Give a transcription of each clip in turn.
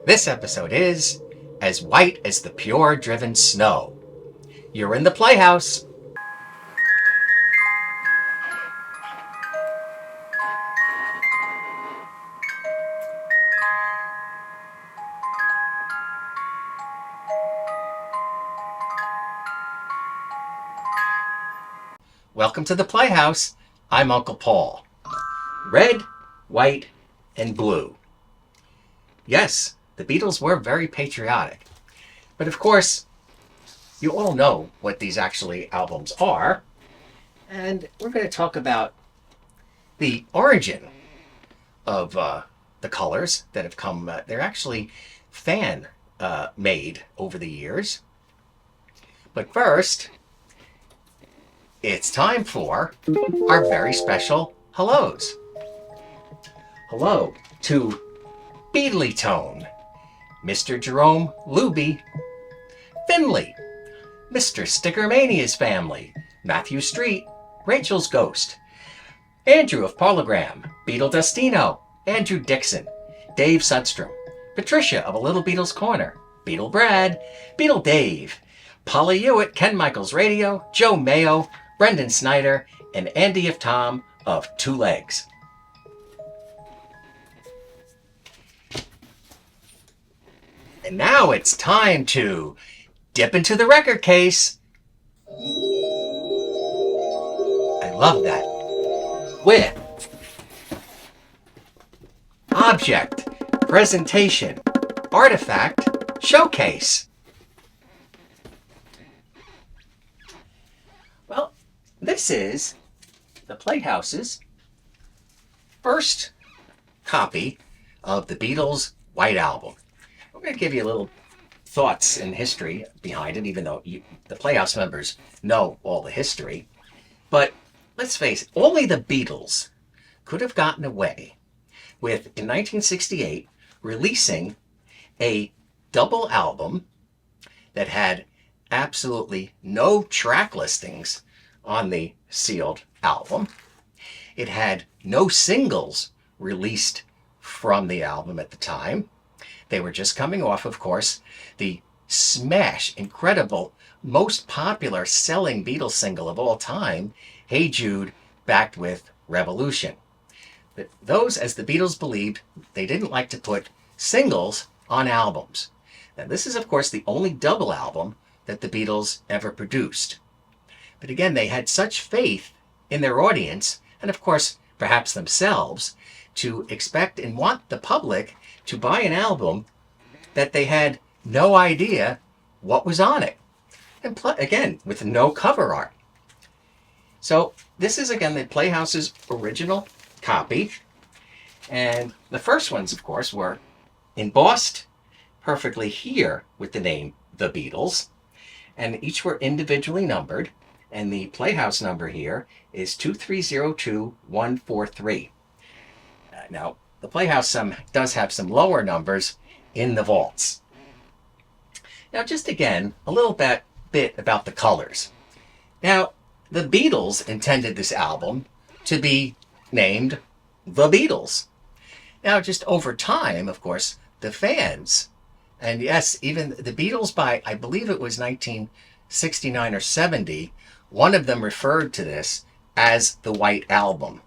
This episode is As White as the Pure Driven Snow. You're in the Playhouse. Welcome to the Playhouse. I'm Uncle Paul. Red, white, and blue. Yes, the Beatles were very patriotic. But of course, you all know what these actually albums are. And we're going to talk about the origin of the colors that have come. They're actually fan made over the years. But first, it's time for our very special hellos. Hello to Beatly Tone, Mr. Jerome Luby, Finley, Mr. Stickermania's family, Matthew Street, Rachel's Ghost, Andrew of Parlogram, Beetle Dustino, Andrew Dixon, Dave Sudstrom, Patricia of A Little Beatles Corner, Beetle Brad, Beetle Dave, Polly Hewitt, Ken Michaels Radio, Joe Mayo, Brendan Snyder, and Andy of Tom of Two Legs. And now it's time to dip into the record case. I love that. With object, presentation, artifact, showcase. Well, this is the Playhouse's first copy of the Beatles White Album. I'm going to give you a little thoughts and history behind it, even though the Playhouse members know all the history. But let's face it, only the Beatles could have gotten away with, in 1968, releasing a double album that had absolutely no track listings on the sealed album. It had no singles released from the album at the time. They were just coming off, of course, the smash, incredible, most popular selling Beatles single of all time, Hey Jude, backed with Revolution. But those, as the Beatles believed, they didn't like to put singles on albums. Now, this is, of course, the only double album that the Beatles ever produced. But again, they had such faith in their audience, and of course, perhaps themselves, to expect and want the public to buy an album that they had no idea what was on it. And again, with no cover art. So this is, again, the Playhouse's original copy. And the first ones, of course, were embossed perfectly here with the name The Beatles. And each were individually numbered. And the Playhouse number here is 2302143. Now, the Playhouse does have some lower numbers in the vaults. Now, just again, a little bit about the colors. Now, the Beatles intended this album to be named The Beatles. Now, just over time, of course, the fans, and yes, even the Beatles by, I believe it was 1969 or 70, one of them referred to this as the White Album.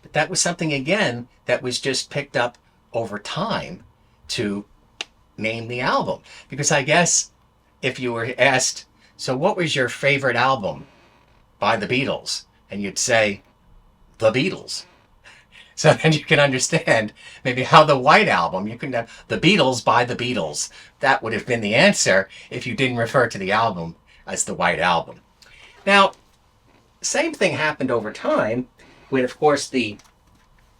But that was something, again, that was just picked up over time to name the album. Because I guess if you were asked, so what was your favorite album by the Beatles? And you'd say, The Beatles. So then you can understand maybe how the White Album, you can have The Beatles by the Beatles. That would have been the answer if you didn't refer to the album as the White Album. Now, same thing happened over time with, of course, the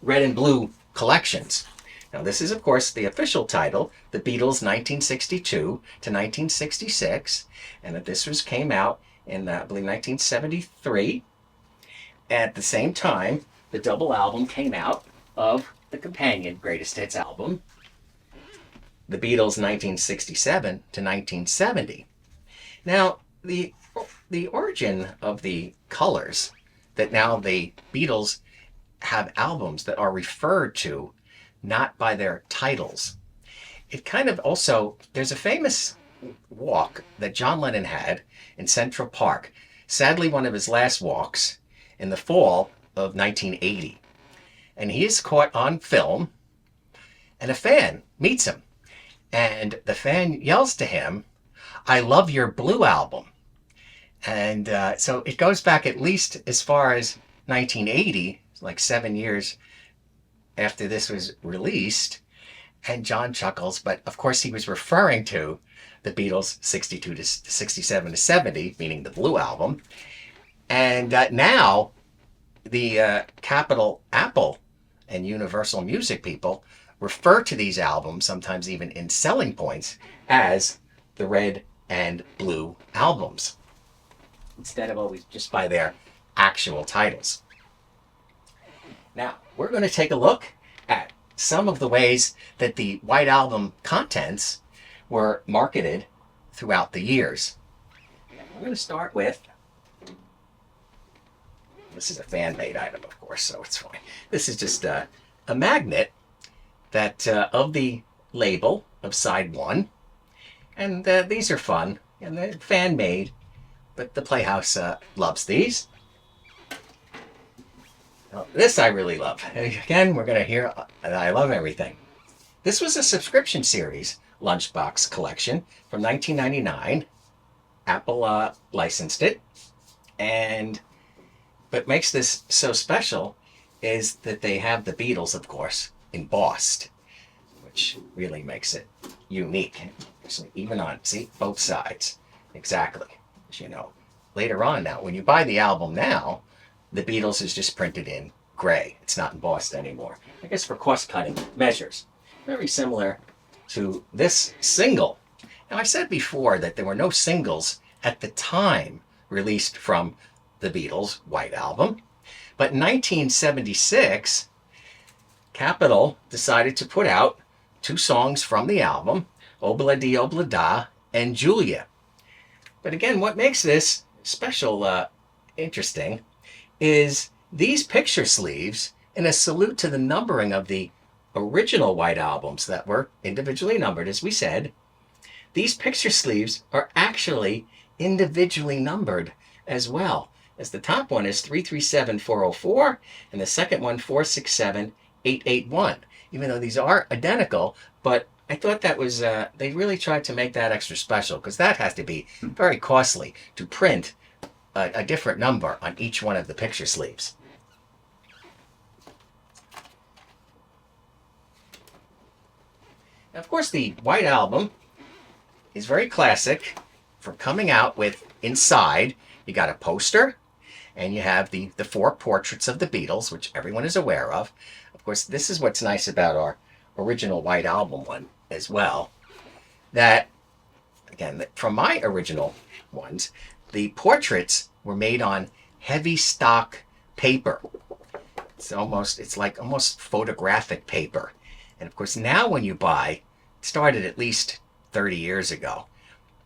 red and blue collections. Now, this is, of course, the official title, The Beatles 1962 to 1966, and that this came out in, I believe, 1973. At the same time, the double album came out of the companion Greatest Hits album, The Beatles 1967 to 1970. Now, the origin of the colors that now the Beatles have albums that are referred to not by their titles it kind of also, there's a famous walk that John Lennon had in Central Park. Sadly, one of his last walks in the fall of 1980. And he is caught on film, and a fan meets him. And the fan yells to him, "I love your Blue album." And so it goes back at least as far as 1980, like 7 years after this was released. And John chuckles, but of course he was referring to the Beatles 62 to 67 to 70, meaning the Blue album. And now the Capitol Apple and Universal Music people refer to these albums, sometimes even in selling points, as the Red and Blue albums, instead of always just by their actual titles. Now, we're going to take a look at some of the ways that the White Album contents were marketed throughout the years. I'm going to start with, this is a fan-made item, of course, so it's fine. This is just a magnet that of the label of side 1. And these are fun, and they're fan-made, but the Playhouse loves these. Now, this I really love. Again, we're going to hear that I love everything. This was a subscription series lunchbox collection from 1999. Apple licensed it. And what makes this so special is that they have the Beatles, of course, embossed, which really makes it unique. So even on, see, both sides. Exactly. As you know, later on now, when you buy the album now, the Beatles is just printed in gray. It's not embossed anymore. I guess for cost-cutting measures. Very similar to this single. Now, I said before that there were no singles at the time released from the Beatles White Album. But in 1976, Capitol decided to put out 2 songs from the album, Obla Di Obla Da and Julia. But again, what makes this special, interesting, is these picture sleeves, in a salute to the numbering of the original White Albums that were individually numbered, as we said. These picture sleeves are actually individually numbered as well, as the top one is 337404 and the second one 467881. Even though these are identical, but I thought that was, they really tried to make that extra special, because that has to be very costly to print a different number on each one of the picture sleeves. Now, of course, the White Album is very classic for coming out with, inside, you got a poster, and you have the 4 portraits of the Beatles, which everyone is aware of. Of course, this is what's nice about our original White Album one as well, that, again, from my original ones, the portraits were made on heavy stock paper. It's like almost photographic paper. And of course, now when you buy, it started at least 30 years ago,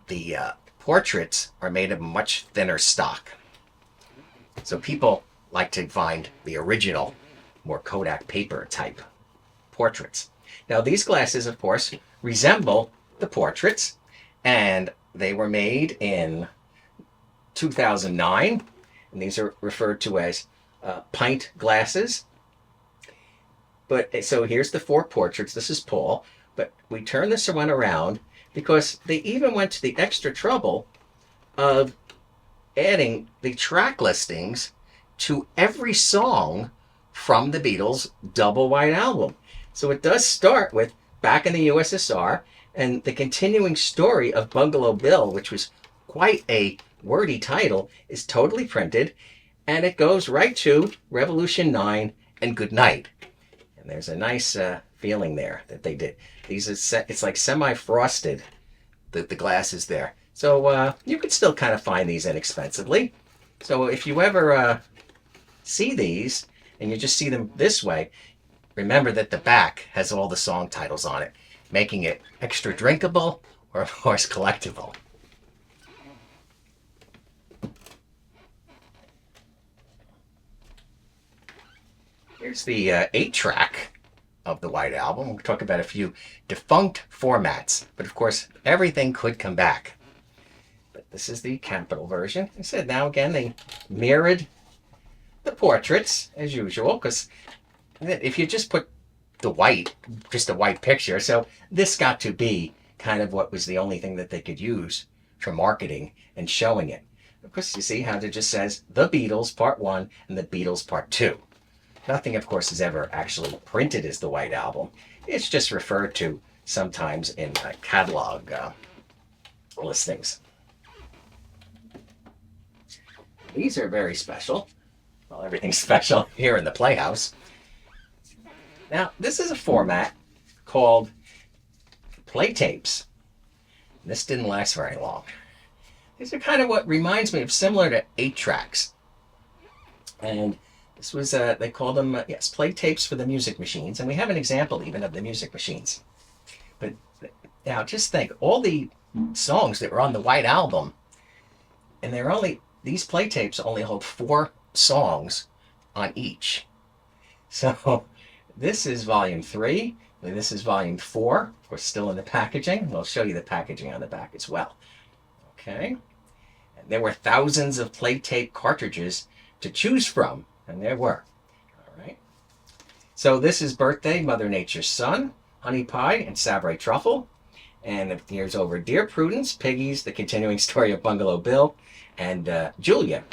the portraits are made of much thinner stock. So people like to find the original, more Kodak paper type portraits. Now, these glasses, of course, resemble the portraits, and they were made in 2009, and these are referred to as pint glasses. But so here's the 4 portraits. This is Paul, but we turn this one around because they even went to the extra trouble of adding the track listings to every song from the Beatles' double White Album. So it does start with Back in the USSR and the continuing story of Bungalow Bill, which was quite a wordy title, is totally printed, and it goes right to Revolution 9 and Good Night. And there's a nice feeling there that they did. These are it's like semi-frosted, the glasses there. So you could still kind of find these inexpensively. So if you ever see these and you just see them this way, remember that the back has all the song titles on it, making it extra drinkable or, of course, collectible. Here's the 8-track of the White Album. We'll talk about a few defunct formats, but of course, everything could come back. But this is the Capital version. I said, now again, they mirrored the portraits as usual, because if you just put just a white picture, so this got to be kind of what was the only thing that they could use for marketing and showing it. Of course, you see how it just says The Beatles Part 1 and The Beatles Part 2. Nothing, of course, is ever actually printed as the White Album. It's just referred to sometimes in catalog listings. These are very special. Well, everything's special here in the Playhouse. Now, this is a format called play tapes. This didn't last very long. These are kind of what reminds me of similar to 8-tracks. And this was, they called them, yes, play tapes for the music machines. And we have an example even of the music machines. But now just think, all the songs that were on the White Album, and these play tapes only hold 4 songs on each. So this is volume 3, and this is volume 4. We're still in the packaging. We'll show you the packaging on the back as well. Okay. And there were thousands of play tape cartridges to choose from, and there were. All right. So this is Birthday, Mother Nature's Son, Honey Pie, and Savory Truffle. And here's over Dear Prudence, Piggies, The Continuing Story of Bungalow Bill, and Julia.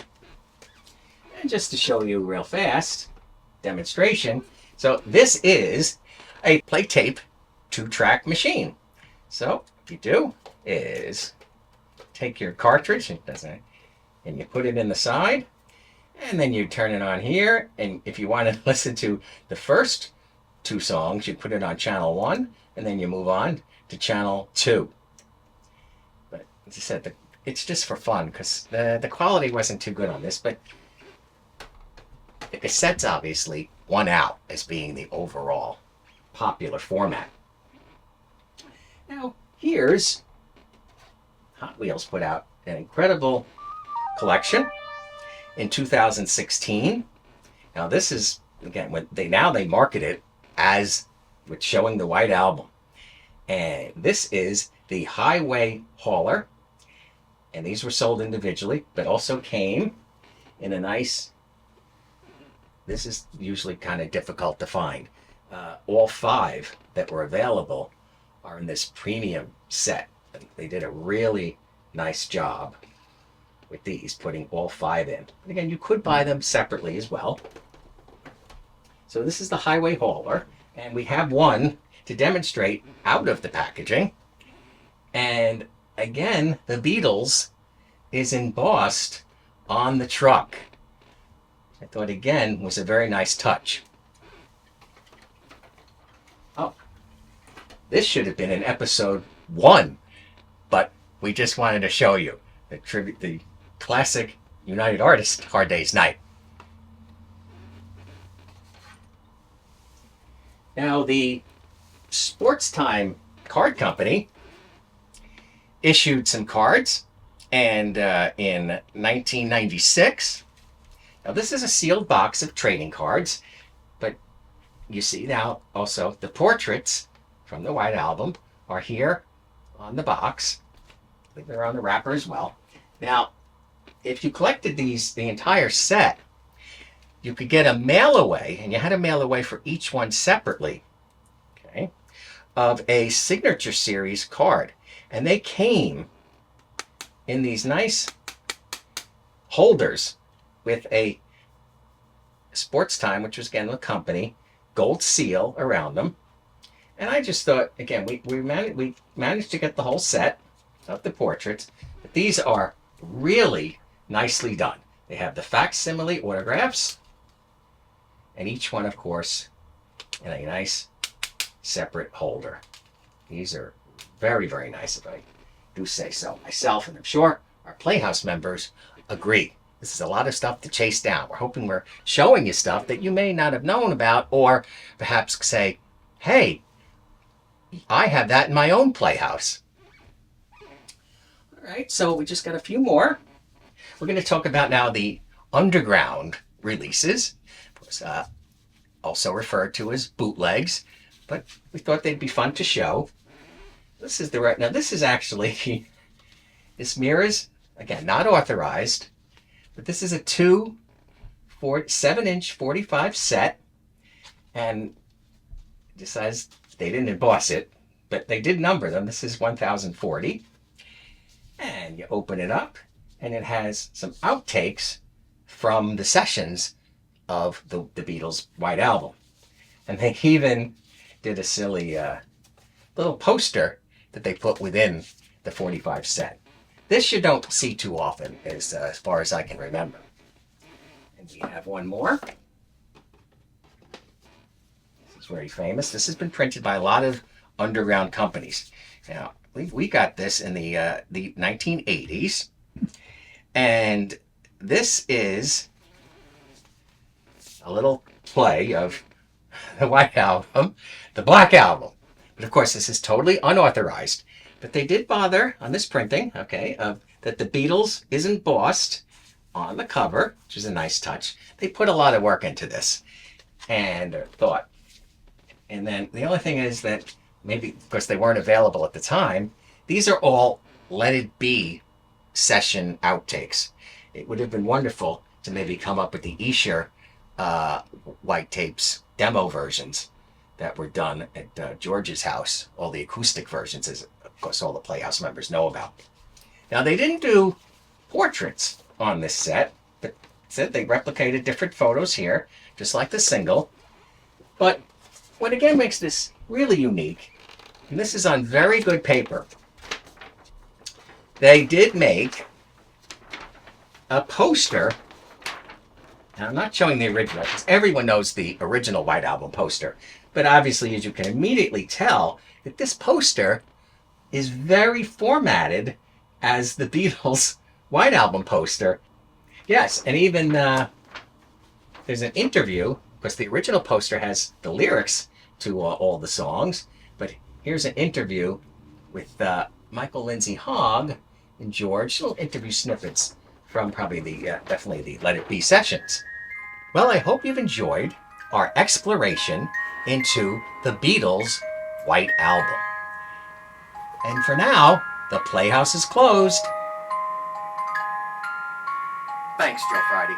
And just to show you real fast, demonstration. So this is a play tape 2-track machine. So what you do is take your cartridge, and you put it in the side, and then you turn it on here. And if you want to listen to the first 2 songs, you put it on channel 1, and then you move on to channel 2. But as I said, it's just for fun, because the quality wasn't too good on this, but the cassette's obviously won out as being the overall popular format. Now, here's Hot Wheels put out an incredible collection in 2016. Now, this is, again, when they market it as with showing the White Album. And this is the Highway Hauler. And these were sold individually, but also came in a nice, this is usually kind of difficult to find. All 5 that were available are in this premium set. And they did a really nice job with these, putting all 5 in. And again, you could buy them separately as well. So this is the Highway Hauler, and we have one to demonstrate out of the packaging. And again, the Beatles is embossed on the truck. I thought, again, was a very nice touch. Oh, this should have been in episode 1, but we just wanted to show you the classic United Artists Hard Day's Night. Now, the Sports Time Card Company issued some cards, and in 1996, now this is a sealed box of trading cards, but you see now also the portraits from the White Album are here on the box. I think they're on the wrapper as well. Now, if you collected these, the entire set, you could get a mail away, and you had a mail away for each one separately, okay, of a signature series card. And they came in these nice holders with a Sports Time, which was again the company, gold seal around them. And I just thought, again, we managed to get the whole set of the portraits, but these are really nicely done. They have the facsimile autographs, and each one, of course, in a nice separate holder. These are very, very nice, if I do say so myself, and I'm sure our Playhouse members agree. This is a lot of stuff to chase down. We're hoping we're showing you stuff that you may not have known about, or perhaps say, hey, I have that in my own Playhouse. All right, so we just got a few more. We're going to talk about now the underground releases. Of course, also referred to as bootlegs, but we thought they'd be fun to show. This is the right, now this is actually, this mirror's, again, not authorized, but this is a 7-inch 45 set, and just as they didn't emboss it, but they did number them. This is 1040. And you open it up, and it has some outtakes from the sessions of the Beatles White Album. And they even did a silly little poster that they put within the 45 set. This you don't see too often, as far as I can remember. And we have one more. This is very famous. This has been printed by a lot of underground companies. Now, we got this in the 1980s, and this is a little play of the White Album, the Black Album. But of course, this is totally unauthorized. But they did bother on this printing, okay, that the Beatles is embossed on the cover, which is a nice touch. They put a lot of work into this and thought. And then the only thing is that maybe because they weren't available at the time, these are all Let It Be session outtakes. It would have been wonderful to maybe come up with the Escher white tapes demo versions that were done at George's house, all the acoustic versions, as of course all the Playhouse members know about. Now, they didn't do portraits on this set, but said they replicated different photos here, just like the single. But what again makes this really unique, and this is on very good paper, they did make a poster. Now, I'm not showing the original, because everyone knows the original White Album poster. But obviously, as you can immediately tell, that this poster is very formatted as the Beatles White Album poster. Yes, and even there's an interview, because the original poster has the lyrics to all the songs. But here's an interview with Michael Lindsay Hogg and George, little interview snippets from probably definitely the Let It Be sessions. Well, I hope you've enjoyed our exploration into the Beatles White Album. And for now, the Playhouse is closed. Thanks, Joe Friday.